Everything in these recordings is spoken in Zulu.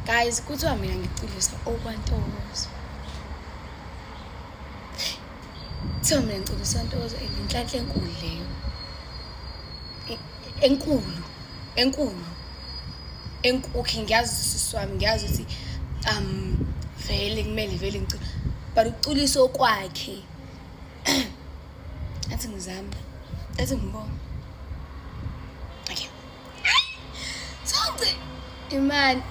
Guys, kuthiwa mina ngiculisa okwantokozo. Kuthiwa mina ngiculisa ntokozo inhlanhla enkulu leyo. Enkulu. Okay, ngiyazi sisi wami, ngiyazi ukuthi vele kumele vele ngicula. But ukuculisa okwakhe. Athi ngizama. Athi ngibona. Okay. Sonke imani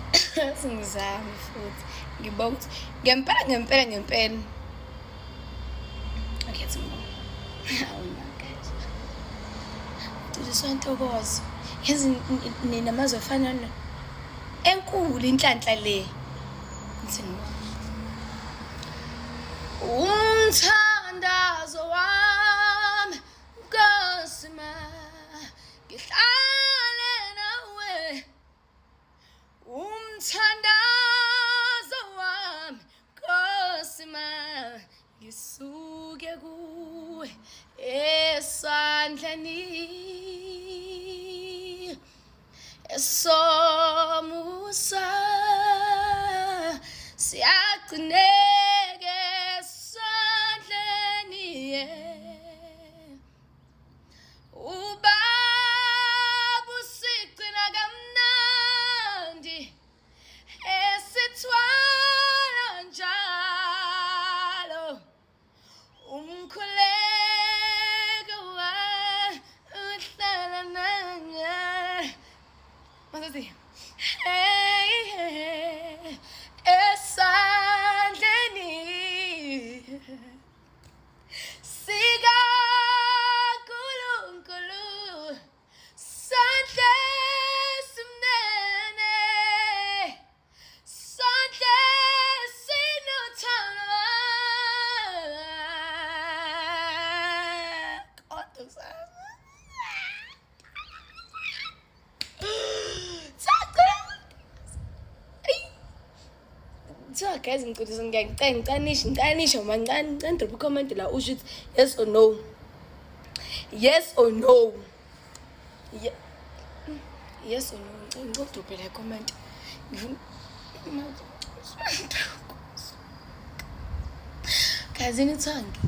singizama futhi. Ngibona ukuthi ngempela. Okay, athi ngibona. Oh my God. Uculisa ntokozo. Yazi ninamazwi afana enkulu inhlanhla le. Ngithi umthandazo wami Nkosi ma ngihlale nawe. Umthandazo wami Nkosi ma ngisuke kuwe esandleni esomusa siyagcineke esandleni ubaba usigcina kamnandi esithwala njalo umkhuleko wa uhlala naye. Masathi hey esandleni sika nkulunkulu sandle simnene sandle sinothando kodwa so guys, ngicela ngicanisha mancane drop comment la usho ukuthi yes or no. Yes or no. Yes or no. Ngicela drop la comment. Guys, inithanga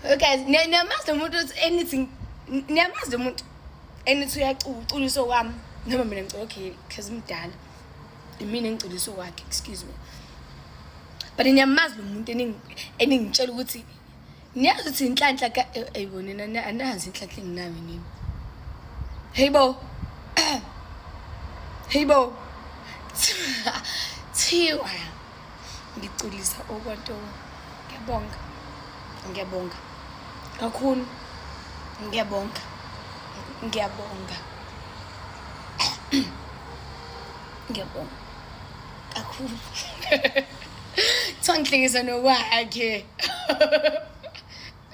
ngicela. Guys, niyamazi umuntu uthi anything. Niyamazi umuntu enithi uyaculisa kwami noma mina ngicela okay cause imdala. Mina ngiculisa kwakhe, excuse me. But niyamazi umuntu eningitshela ukuthi niyazi ukuthi inhlanhla ka ayibonena anazi inhlanhla enginayo nini. Hey bo. Thiwa ngiculisa okwanto. Ngiyabonga. Kakhulu. Ngiyabonga. Kakhulu. Tsangihlekisa nokwakhe.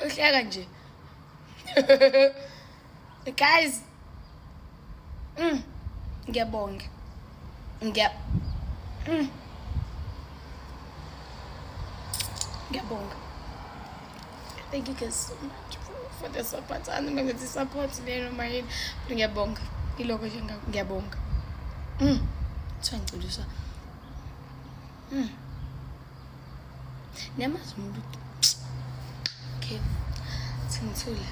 Uhleka nje. Guys. Ngiyabonga. Thank you guys so much for the support. And I'm going to support today on my head. Ngiyabonga. Iloko nje ngiyabonga. Tsangiculisa. Niyamazi umuntu. Okay. Singithule.